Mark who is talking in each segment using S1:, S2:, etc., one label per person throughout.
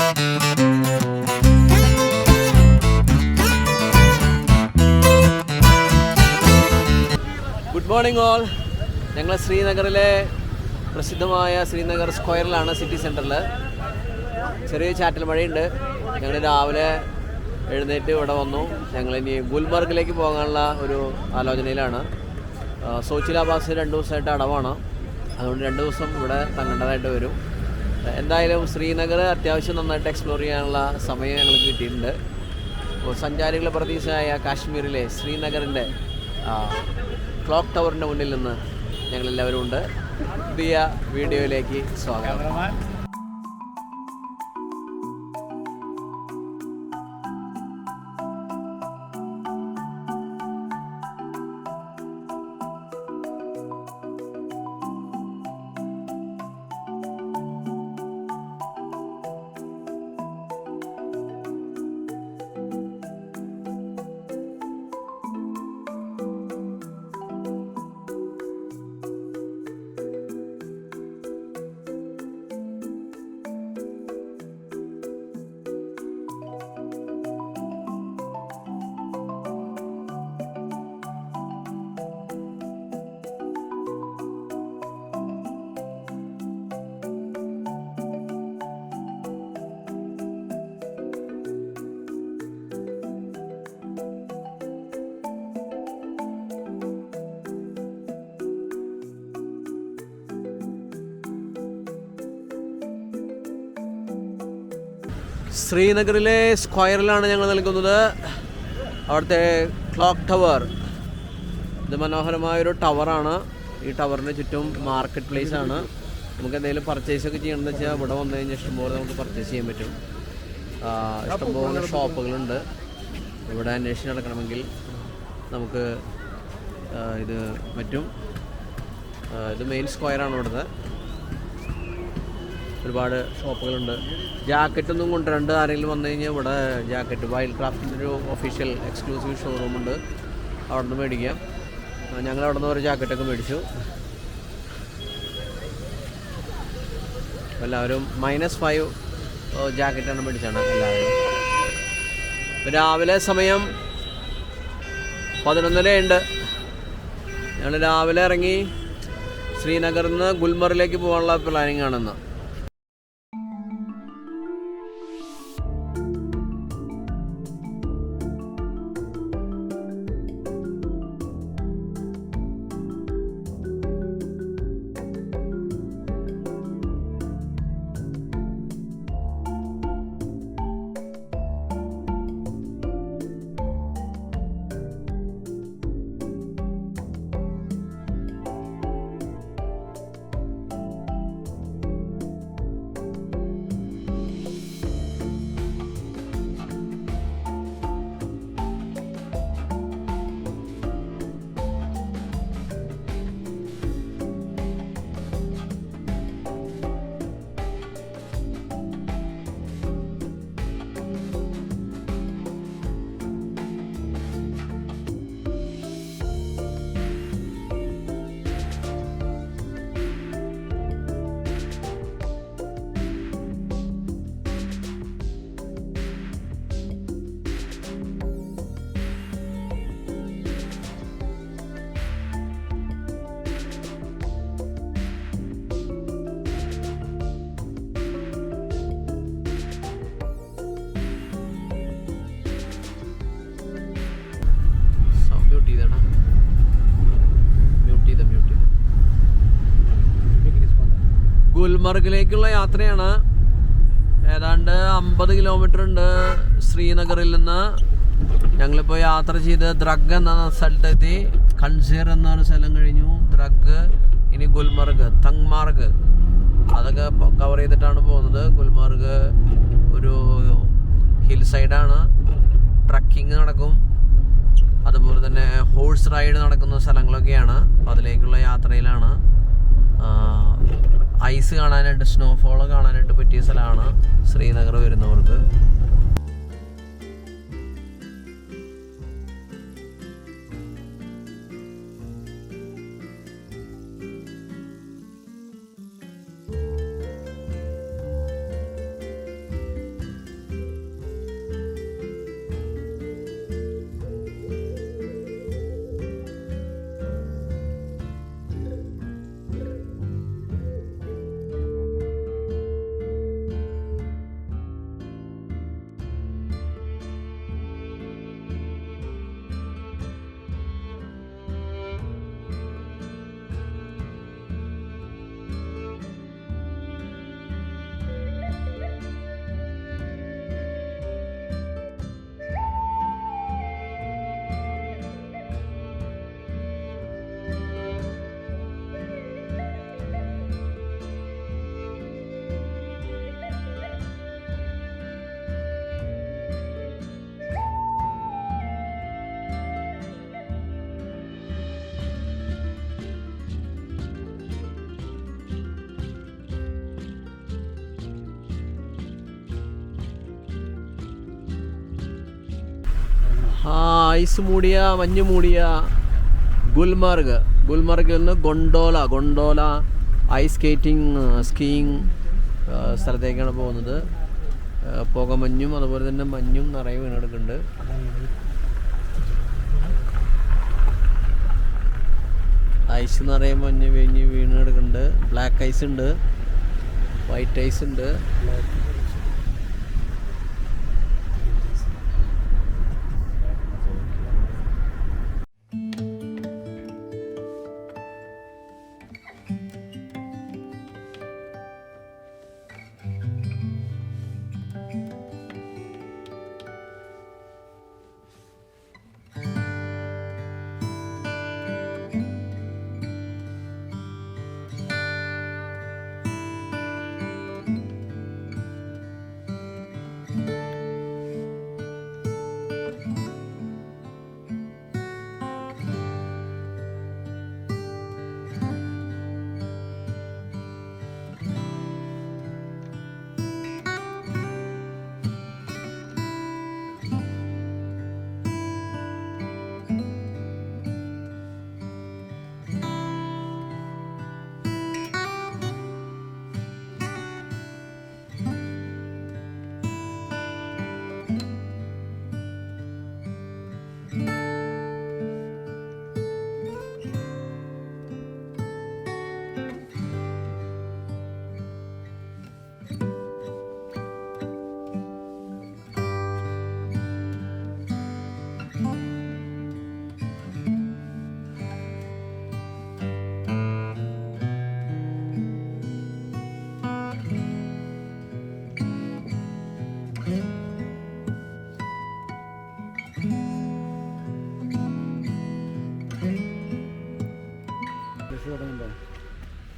S1: Good morning all. ഞങ്ങൾ ശ്രീനഗറിലെ പ്രസിദ്ധമായ ശ്രീനഗർ സ്ക്വയറിലാണ്, സിറ്റി സെൻറ്ററിൽ. ചെറിയ ചാറ്റൽ മഴയുണ്ട്. ഞങ്ങൾ രാവിലെ എഴുന്നേറ്റ് ഇവിടെ വന്നു. ഞങ്ങളിനി ഗുൽമർഗിലേക്ക് പോകാനുള്ള ഒരു ആലോചനയിലാണ്. സോച്ചിലാബാസ് 2 ദിവസമായിട്ട് അടവാണ്. അതുകൊണ്ട് 2 ദിവസം ഇവിടെ തങ്ങേണ്ടതായിട്ട് വരും. എന്തായാലും ശ്രീനഗർ അത്യാവശ്യം നന്നായിട്ട് എക്സ്പ്ലോർ ചെയ്യാനുള്ള സമയം ഞങ്ങൾക്ക് കിട്ടിയിട്ടുണ്ട്. അപ്പോൾ സഞ്ചാരികളുടെ പ്രതീക്ഷയായ കാശ്മീരിലെ ശ്രീനഗറിൻ്റെ ക്ലോക്ക് ടവറിൻ്റെ മുന്നിൽ നിന്ന് ഞങ്ങളെല്ലാവരും ഉണ്ട്. പുതിയ വീഡിയോയിലേക്ക് സ്വാഗതം. ശ്രീനഗറിലെ സ്ക്വയറിലാണ് ഞങ്ങൾ നിൽക്കുന്നത്. അവിടുത്തെ ക്ലോക്ക് ടവർ, ഇത് മനോഹരമായൊരു ടവറാണ്. ഈ ടവറിന് ചുറ്റും മാർക്കറ്റ് പ്ലേസ് ആണ്. നമുക്ക് എന്തെങ്കിലും പർച്ചേസൊക്കെ ചെയ്യണമെന്ന് വെച്ചാൽ ഇവിടെ വന്നു കഴിഞ്ഞാൽ ഇഷ്ടംപോലെ നമുക്ക് പർച്ചേസ് ചെയ്യാൻ പറ്റും. ഇഷ്ടംപോലെ ഷോപ്പുകളുണ്ട്. ഇവിടെ അന്വേഷിച്ച് നടക്കണമെങ്കിൽ നമുക്ക് ഇത് പറ്റും. ഇത് മെയിൻ സ്ക്വയറാണ്. ഇവിടുത്തെ ഒരുപാട് ഷോപ്പുകളുണ്ട്. ജാക്കറ്റൊന്നും കൊണ്ടുവരണ്ട്. ആരെങ്കിലും വന്നു കഴിഞ്ഞാൽ ഇവിടെ ജാക്കറ്റ് വൈൽഡ് ക്രാഫ്റ്റിൻ്റെ ഒരു ഒഫീഷ്യൽ എക്സ്ക്ലൂസീവ് ഷോറൂമുണ്ട്. അവിടെ നിന്ന് മേടിക്കാം. ഞങ്ങൾ അവിടെ നിന്ന് ഒരു ജാക്കറ്റൊക്കെ മേടിച്ചു. എല്ലാവരും -5 ജാക്കറ്റാണ് മേടിച്ചാണ് എല്ലാവരും. രാവിലെ സമയം 11:30 ഞങ്ങൾ രാവിലെ ഇറങ്ങി ശ്രീനഗറിൽ നിന്ന് ഗുൽമർഗിലേക്ക് പോകാനുള്ള പ്ലാനിങ് ആണെന്ന്. ഗുൽമർഗിലേക്കുള്ള യാത്രയാണ്. ഏതാണ്ട് 50 കിലോമീറ്റർ ഉണ്ട് ശ്രീനഗറിൽ നിന്ന്. ഞങ്ങളിപ്പോൾ യാത്ര ചെയ്ത് ദ്രഗ് എന്ന സ്ഥലത്തെത്തി. കൺസീർ എന്നൊരു സ്ഥലം കഴിഞ്ഞു. ദ്രഗ്, ഇനി ഗുൽമർഗ്, തങ്മാർഗ്, അതൊക്കെ കവർ ചെയ്തിട്ടാണ് പോകുന്നത്. ഗുൽമർഗ് ഒരു ഹിൽ സൈഡാണ്. ട്രക്കിങ് നടക്കും. അതുപോലെ തന്നെ ഹോഴ്സ് റൈഡ് നടക്കുന്ന സ്ഥലങ്ങളൊക്കെയാണ്. അപ്പോൾ അതിലേക്കുള്ള യാത്രയിലാണ്. ഐസ് കാണാനായിട്ട്, സ്നോഫോൾ കാണാനായിട്ട് പറ്റിയ സ്ഥലമാണ് ശ്രീനഗർ വരുന്നവർക്ക്. ഐസ് മൂടിയ മഞ്ഞ് മൂടിയ ഗുൽമർഗിൽ നിന്ന് ഗൊണ്ടോല ഐസ് സ്കീയിങ് സ്ഥലത്തേക്കാണ് പോകുന്നത്. പുകമഞ്ഞും അതുപോലെ തന്നെ മഞ്ഞും നിറയെ വീണെടുക്കുന്നുണ്ട്. ഐസ് നിറയെ മഞ്ഞ് വീണെടുക്കുന്നുണ്ട്. ബ്ലാക്ക് ഐസ് ഉണ്ട്, വൈറ്റ് ഐസ് ഉണ്ട്.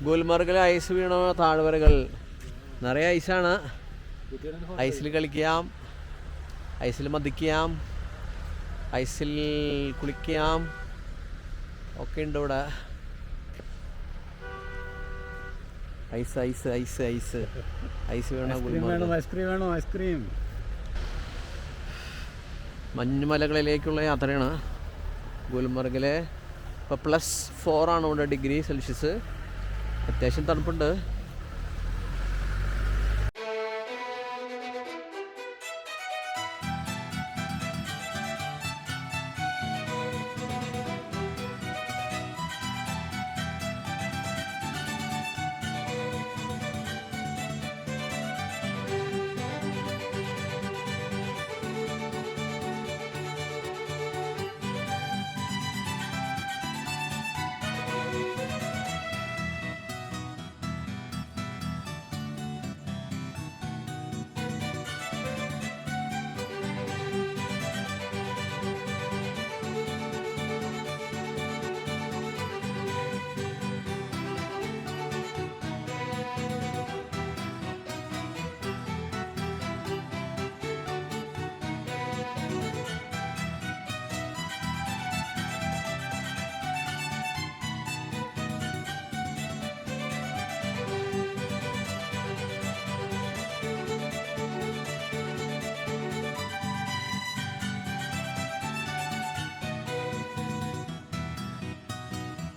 S1: ഗുൽമർഗിലെ ഐസ് വീണ താഴ്വരകൾ നിറയെ ഐസാണ്. ഐസിൽ കളിക്കാം, ഐസിൽ മതിക്കാം, ഐസിൽ കുളിക്കാം ഒക്കെ ഉണ്ട് ഇവിടെ. Ice ice ice ice ice വീണ ഗുൽമർഗ്. മഞ്ഞുമലകളിലേക്കുള്ള യാത്രയാണ് ഗുൽമർഗിലെ. ഇപ്പോൾ +4 ആണ് ഇവിടെ ഡിഗ്രി സെൽഷ്യസ്. അത്യാവശ്യം തണുപ്പുണ്ട്.